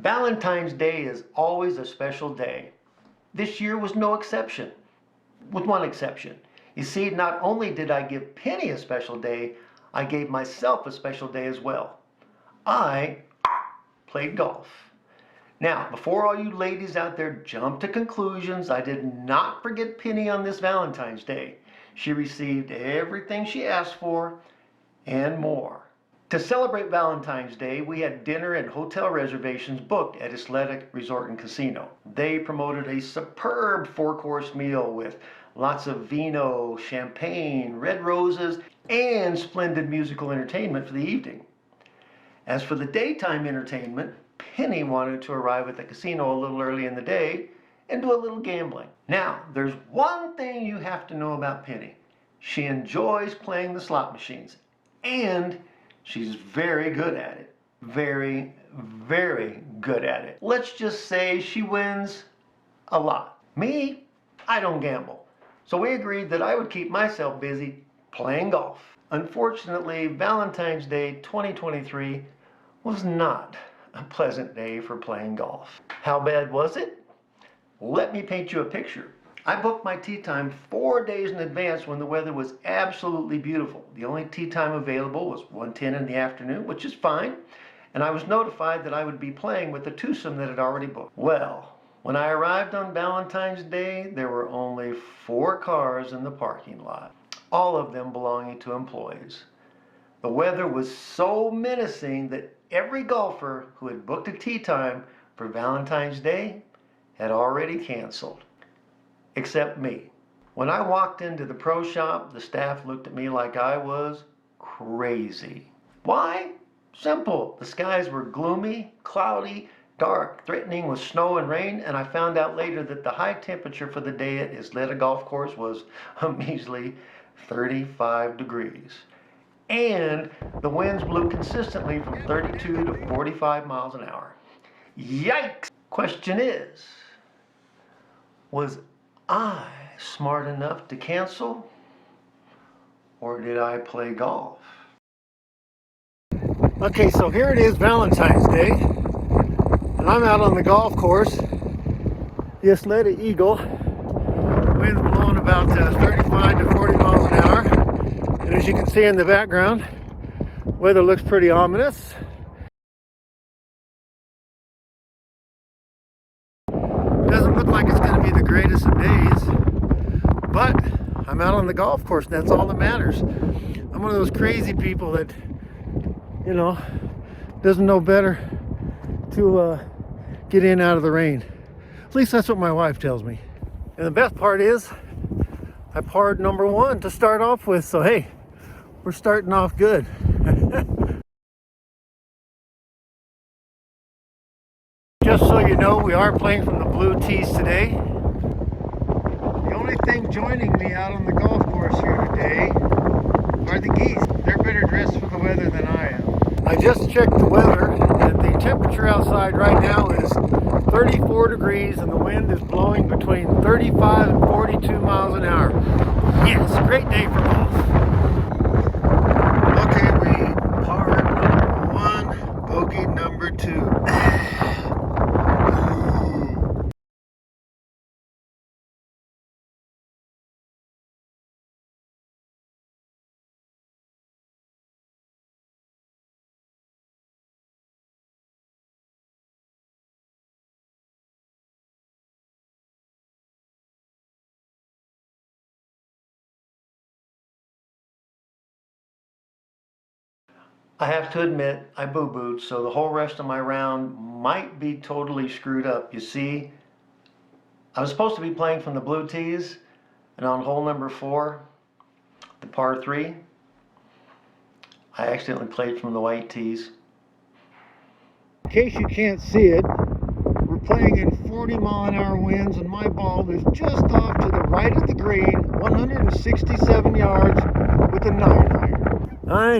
Valentine's Day is always a special day. This year was no exception, with one exception. You see, not only did I give Penny a special day, I gave myself a special day as well. I played golf. Now, before all you ladies out there jump to conclusions, I did not forget Penny on this Valentine's Day. She received everything she asked for and more. To celebrate Valentine's Day, we had dinner and hotel reservations booked at Isleta Resort and Casino. They promoted a superb four-course meal with lots of vino, champagne, red roses, and splendid musical entertainment for the evening. As for the daytime entertainment, Penny wanted to arrive at the casino a little early in the day and do a little gambling. Now, there's one thing you have to know about Penny. She enjoys playing the slot machines, and she's very good at it. Very, very good at it. Let's just say she wins a lot. Me, I don't gamble. So we agreed that I would keep myself busy playing golf. Unfortunately, Valentine's Day 2023 was not a pleasant day for playing golf. How bad was it? Let me paint you a picture. I booked my tee time 4 days in advance when the weather was absolutely beautiful. The only tee time available was 1:10 in the afternoon, which is fine, and I was notified that I would be playing with the twosome that had already booked. Well, when I arrived on Valentine's Day, there were only 4 cars in the parking lot, all of them belonging to employees. The weather was so menacing that every golfer who had booked a tee time for Valentine's Day had already canceled. Except me. When I walked into the pro shop, the staff looked at me like I was crazy. Why? Simple. The skies were gloomy, cloudy, dark, threatening with snow and rain, and I found out later that the high temperature for the day at Isleta Golf Course was a measly 35 degrees. And the winds blew consistently from 32 to 45 miles an hour. Yikes! Question is, was I smart enough to cancel, or did I play golf? Okay, so here it is, Valentine's Day, and I'm out on the golf course, the Isleta Eagle. Wind's blowing about 35 to 40 miles an hour, and as you can see in the background, weather looks pretty ominous. Doesn't look like it's going to be the greatest of days, but I'm out on the golf course, and that's all that matters. I'm one of those crazy people that, you know, doesn't know better to get in out of the rain. At least that's what my wife tells me. And the best part is, I parred number 1 to start off with, so hey, we're starting off good. Just so you know, we are playing from the blue tees today. The only thing joining me out on the golf course here today are the geese. They're better dressed for the weather than I am. I just checked the weather, and the temperature outside right now is 34 degrees, and the wind is blowing between 35 and 42 miles an hour. Yes, great day for golf. Okay, we parred number 1, bogey number 2. I have to admit, I boo-booed, so the whole rest of my round might be totally screwed up. You see, I was supposed to be playing from the blue tees, and on hole number 4, the par 3, I accidentally played from the white tees. In case you can't see it, we're playing in 40-mile-an-hour winds, and my ball is just off to the right of the green, 167 yards with a 9-iron. I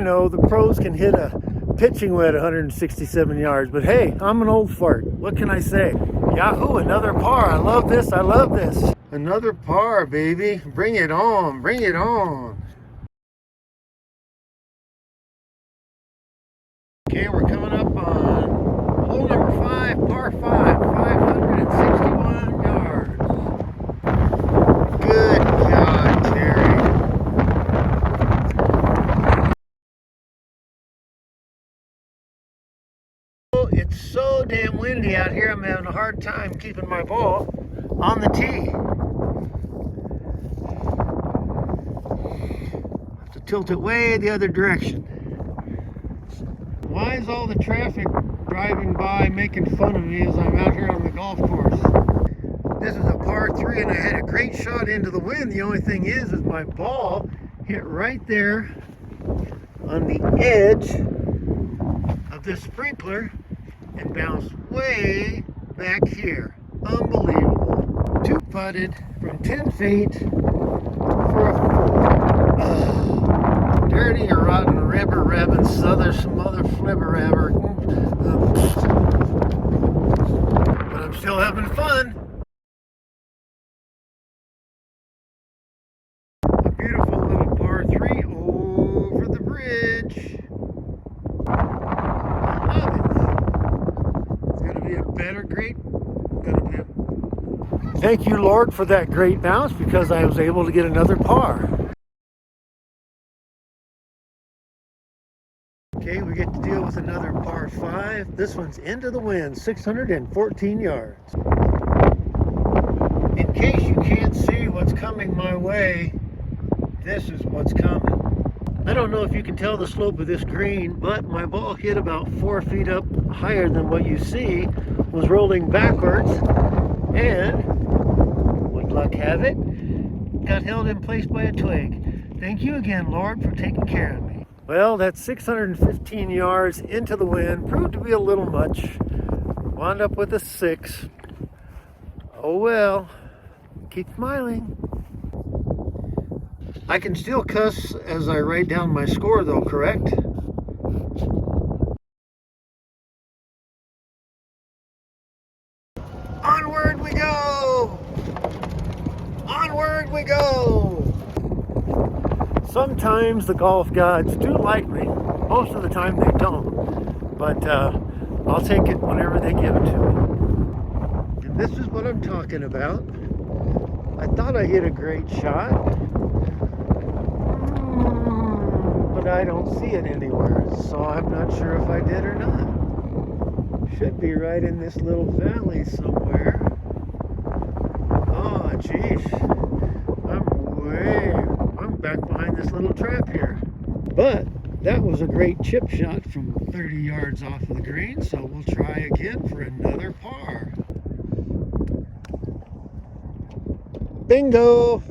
know, the pros can hit a pitching wedge 167 yards, but hey, I'm an old fart. What can I say? Yahoo, another par. I love this, I love this. Another par, baby. Bring it on, bring it on. Okay, we're coming up on hole number 5. par 5, 561 yards. Good God, Terry. It's so damn windy out here, I'm having a hard time keeping my ball on the tee. I have to tilt it way the other direction. Why is all the traffic driving by making fun of me as I'm out here on the golf course? This is a par 3 and I had a great shot into the wind. The only thing is my ball hit right there on the edge of this sprinkler and bounced way back here. Unbelievable. Two putted from 10 feet for a 4. Dirty or rotten ribber rabbit, some other flibber rabber. But I'm still having fun. A beautiful little par 3 over the bridge. I love it. It's going to be a better great. Thank you, Lord, for that great bounce because I was able to get another par. Okay, we get to deal with another par 5. This one's into the wind, 614 yards. In case you can't see what's coming my way, this is what's coming. I don't know if you can tell the slope of this green, but my ball hit about 4 feet up higher than what you see, was rolling backwards, and would luck have it, got held in place by a twig. Thank you again, Lord, for taking care of me. Well, that's 615 yards into the wind. Proved to be a little much. Wound up with a 6. Oh well. Keep smiling. I can still cuss as I write down my score though, correct? Onward we go! Onward we go! Sometimes the golf gods do like me. Most of the time they don't. But I'll take it whenever they give it to me. And this is what I'm talking about. I thought I hit a great shot. But I don't see it anywhere. So I'm not sure if I did or not. Should be right in this little valley somewhere. Oh, geez. I'm back behind this little trap here. But that was a great chip shot from 30 yards off of the green, so we'll try again for another par. Bingo!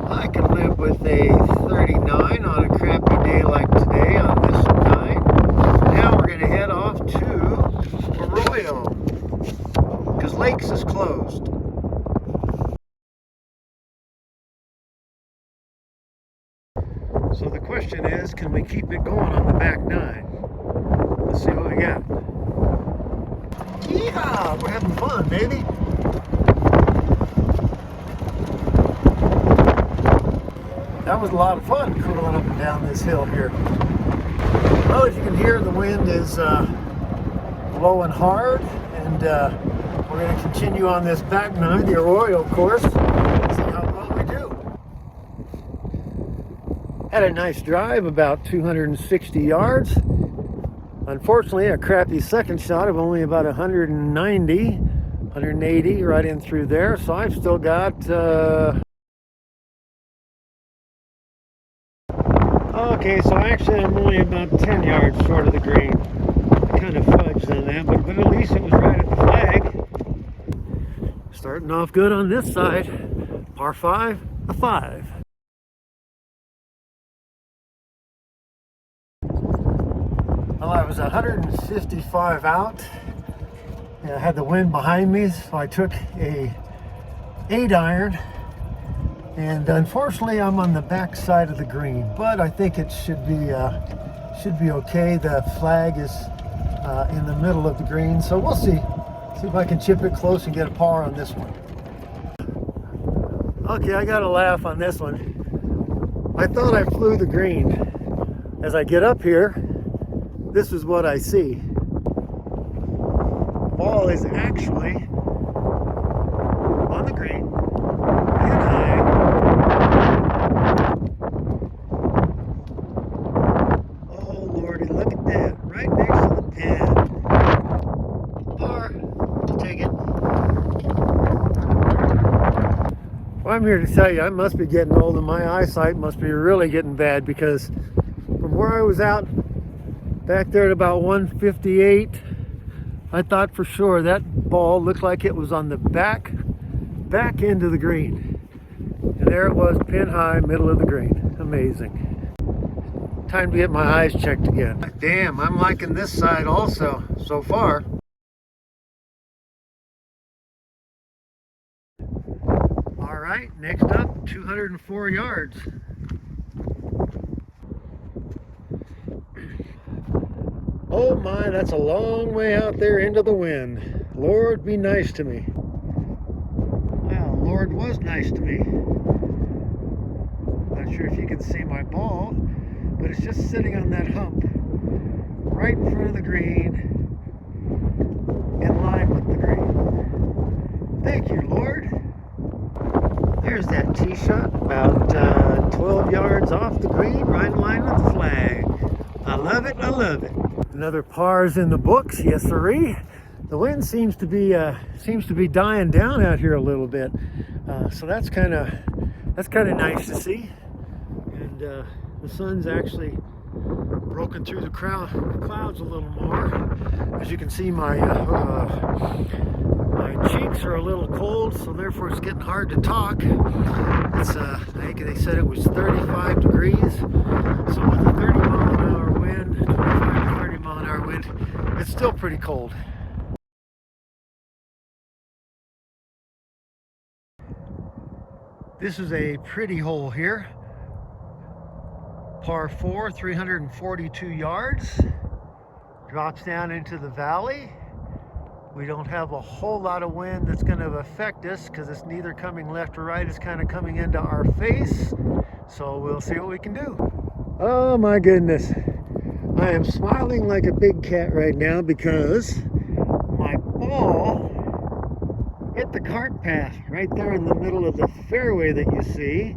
I can live with a 39 on a crappy day like today on this night. Now we're going to head off to Arroyo because Lakes is closed. So the question is, can we keep it going on the back 9? Let's see what we got. Yeehaw! We're having fun, baby. That was a lot of fun cruising up and down this hill here. Well, as you can hear, the wind is blowing hard, and we're going to continue on this back 9, the Arroyo course, see how well we do. Had a nice drive, about 260 yards. Unfortunately, a crappy second shot of only about 180 right in through there, so I've still got okay, so actually I'm only about 10 yards short of the green. I kind of fudged on that, but at least it was right at the flag. Starting off good on this side. Par 5, a 5. Well, I was 155 out. And I had the wind behind me, so I took a 8-iron. And unfortunately, I'm on the back side of the green, but I think it should be okay. The flag is in the middle of the green, so we'll see. See if I can chip it close and get a par on this one. Okay, I got a laugh on this one. I thought I flew the green. As I get up here, this is what I see. Ball is actually on the green, pin high. Oh Lordy, look at that, right next to the pin. Par, I'll take it. Well, I'm here to tell you, I must be getting old and my eyesight must be really getting bad, because from where I was out back there at about 158, I thought for sure that ball looked like it was on the back end of the green. And there it was, pin high, middle of the green. Amazing. Time to get my eyes checked again. Damn, I'm liking this side also so far. All right, next up, 204 yards. Oh my, that's a long way out there into the wind. Lord, be nice to me. Wow, Lord was nice to me. Not sure if you can see my ball, but it's just sitting on that hump right in front of the green, in line with the green. Thank you, Lord. There's that tee shot, about 12 yards off the green, right in line with the flag. I love it, I love it. Another par's in the books, yes sirree. The wind seems to be dying down out here a little bit, so that's kind of nice to see. And the sun's actually broken through the clouds a little more. As you can see, my cheeks are a little cold, so therefore it's getting hard to talk. It's I think they said it was 35 degrees, so with a 30-mile-an-hour wind, 25 to 30-mile-an-hour wind, it's still pretty cold. This is a pretty hole here. Par 4, 342 yards. Drops down into the valley. We don't have a whole lot of wind that's going to affect us because it's neither coming left or right. It's kind of coming into our face. So we'll see what we can do. Oh my goodness. I am smiling like a big cat right now because my ball hit the cart path right there in the middle of the fairway that you see.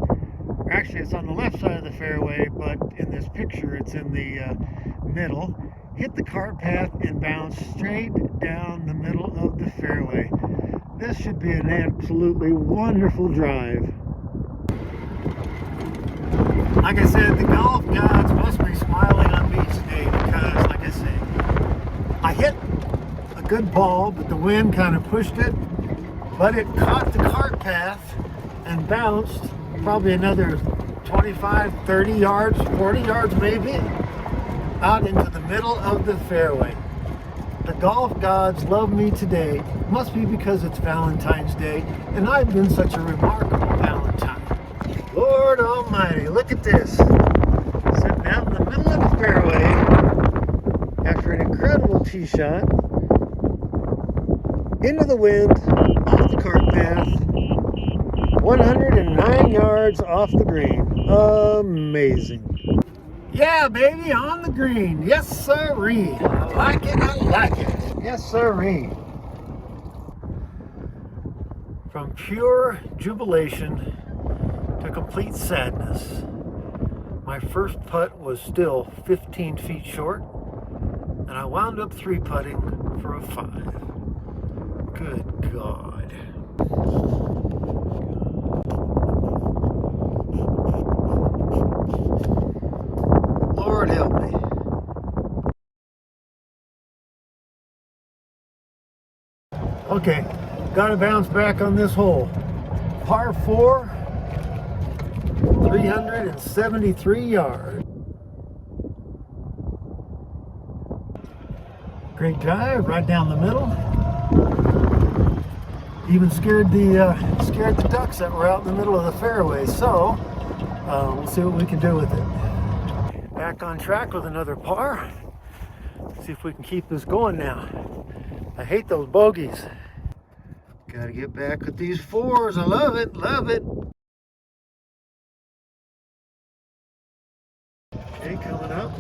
Actually, it's on the left side of the fairway, but in this picture it's in the middle. Hit the cart path and bounced straight down the middle of the fairway. This should be an absolutely wonderful drive. Like I said, the golf gods must be smiling on me today because, like I said, I hit a good ball, but the wind kind of pushed it, but it caught the cart path and bounced probably another 25, 30 yards, 40 yards maybe, out into the middle of the fairway. The golf gods love me today. Must be because it's Valentine's Day, and I've been such a remarkable Valentine. Lord Almighty, look at this. Sitting out in the middle of the fairway after an incredible tee shot, into the wind, off the cart path, 109 yards off the green. Amazing. Yeah, baby, on the green. Yes, sirree. I like it, I like it. Yes, sirree. From pure jubilation to complete sadness, my first putt was still 15 feet short, and I wound up 3-putting for a 5. Good God. Lord help me. Okay, gotta bounce back on this hole. Par 4, 373 yards. Great drive, right down the middle. Even scared the ducks that were out in the middle of the fairway. So we'll see what we can do with it. Back on track with another par. See if we can keep this going now. I hate those bogeys. Gotta get back with these 4s. I love it, love it. Okay, coming up.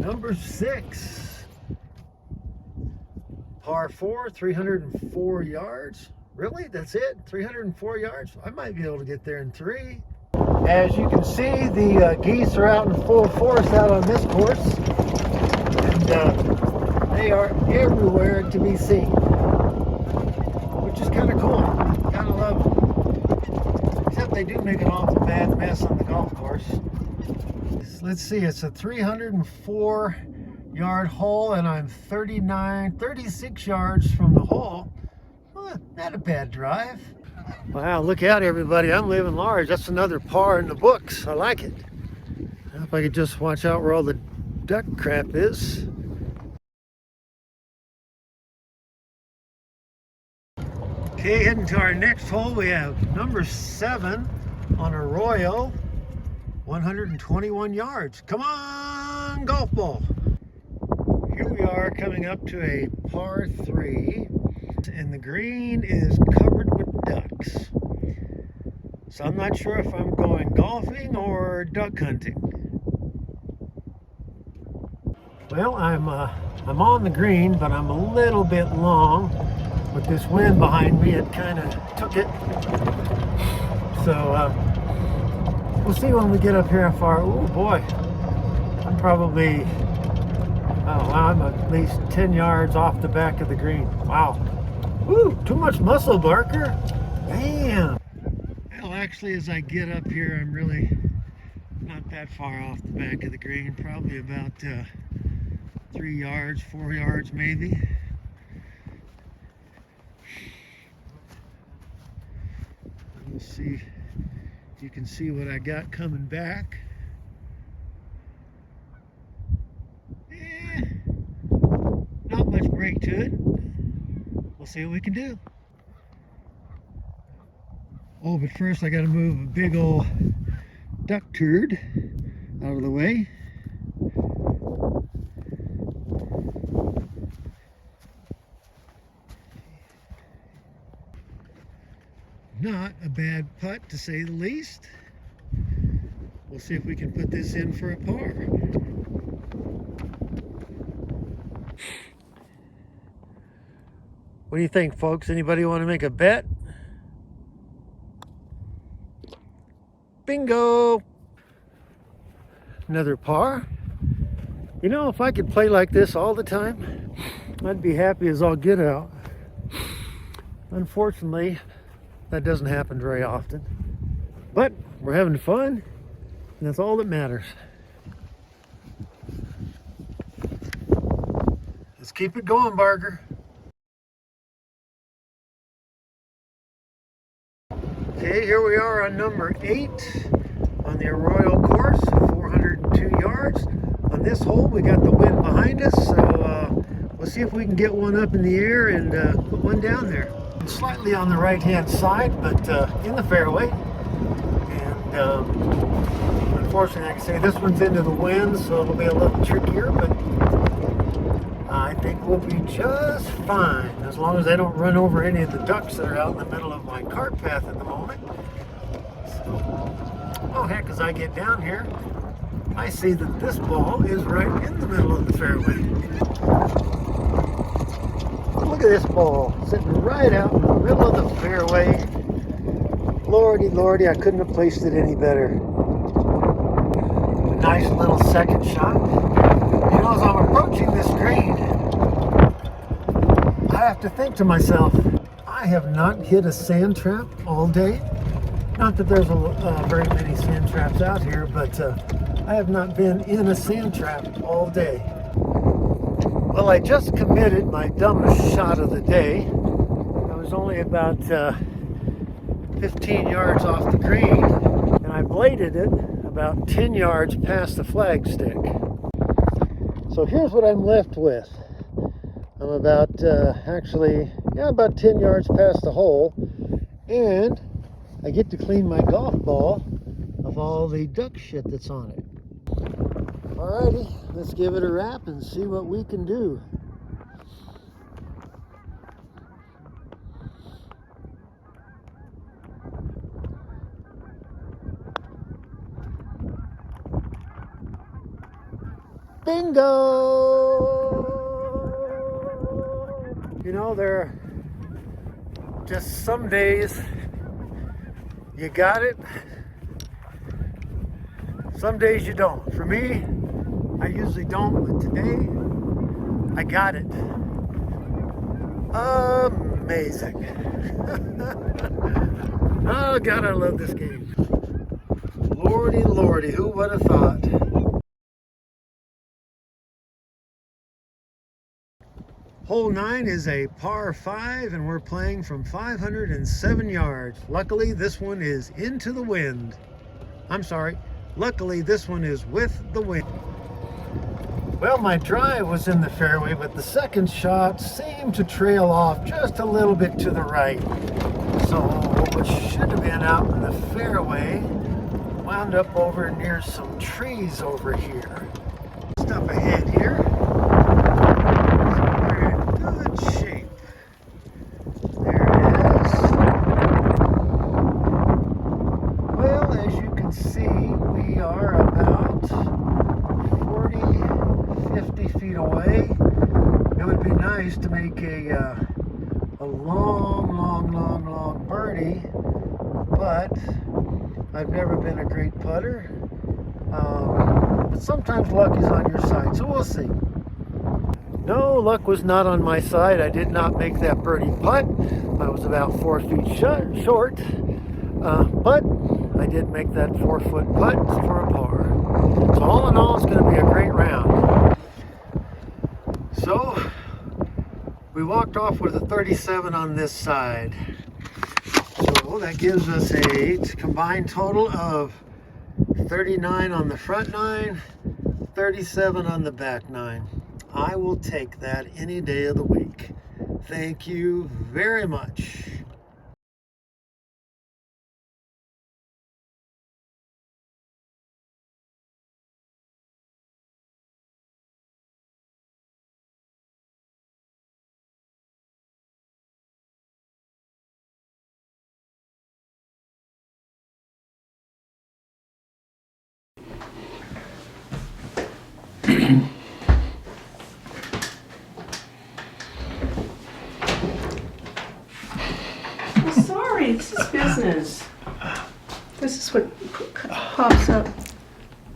Number 6. Par 4, 304 yards. Really? That's it? 304 yards? I might be able to get there in 3. As you can see, the geese are out in full force out on this course. And they are everywhere to be seen. Which is kind of cool. Kind of love them. Except they do make an awful bad mess on the golf course. Let's see, it's a 304 yard hole and I'm 36 yards from the hole. Well, not a bad drive. Wow, look out everybody, I'm living large. That's another par in the books. I like it. I hope I could just watch out where all the duck crap is. Okay, heading to our next hole, we have number 7 on Arroyo, 121 yards. Come on, golf ball. Here we are coming up to a par 3, and the green is covered with ducks. So I'm not sure if I'm going golfing or duck hunting. Well, I'm on the green, but I'm a little bit long. With this wind behind me, it kind of took it. So we'll see when we get up here how far. Oh boy, I'm probably, I'm at least 10 yards off the back of the green. Wow. Woo, too much muscle, Barker. Damn. Well, actually, as I get up here, I'm really not that far off the back of the green. Probably about 3 yards, 4 yards maybe. Let's see if you can see what I got coming back. Not much break to it. We'll see what we can do. Oh, but first I got to move a big old duck turd out of the way. Not a bad putt, to say the least. We'll see if we can put this in for a par. What do you think, folks? Anybody want to make a bet? Bingo! Another par. You know, if I could play like this all the time, I'd be happy as all get out. Unfortunately, that doesn't happen very often. But we're having fun, and that's all that matters. Let's keep it going, Barker. Okay, here we are on number 8 on the Arroyo course, 402 yards. On this hole, we got the wind behind us, so we'll see if we can get one up in the air and put one down there. Slightly on the right-hand side, but in the fairway. And unfortunately, I can say this one's into the wind, so it'll be a little trickier, but I think we'll be just fine, as long as I don't run over any of the ducks that are out in the middle of my cart path at the moment. So, oh heck, as I get down here, I see that this ball is right in the middle of the fairway. Look at this ball, sitting right out in the middle of the fairway. Lordy, lordy, I couldn't have placed it any better. A nice little second shot. You know, as I'm approaching this green, I have to think to myself, I have not hit a sand trap all day. Not that there's very many sand traps out here, but I have not been in a sand trap all day. Well, I just committed my dumbest shot of the day. I was only about 15 yards off the green, and I bladed it about 10 yards past the flagstick. So here's what I'm left with. I'm about, about 10 yards past the hole, and I get to clean my golf ball of all the duck shit that's on it. Alrighty, let's give it a wrap and see what we can do. Bingo! You know, there are just some days you got it, some days you don't. For me, I usually don't, but today I got it. Amazing. Oh God, I love this game. Lordy, lordy, who would have thought? Hole 9 is a par 5 and we're playing from 507 yards. Luckily, this one is into the wind. I'm sorry, luckily this one is with the wind. Well, my drive was in the fairway, but the second shot seemed to trail off just a little bit to the right. So what should have been out in the fairway wound up over near some trees over here. Just up ahead here. So we're in good shape. There it is. Well, as you can see, we are about 50 feet away. It would be nice to make a long birdie, but I've never been a great putter. But sometimes luck is on your side, so we'll see. No, luck was not on my side. I did not make that birdie putt. I was about 4 feet short, but I did make that 4-foot putt for a par. So all in all, it's going to be a great round. So we walked off with a 37 on this side. So that gives us a combined total of 39 on the front 9, 37 on the back 9. I will take that any day of the week. Thank you very much. Well, sorry, this is business. This is what pops up.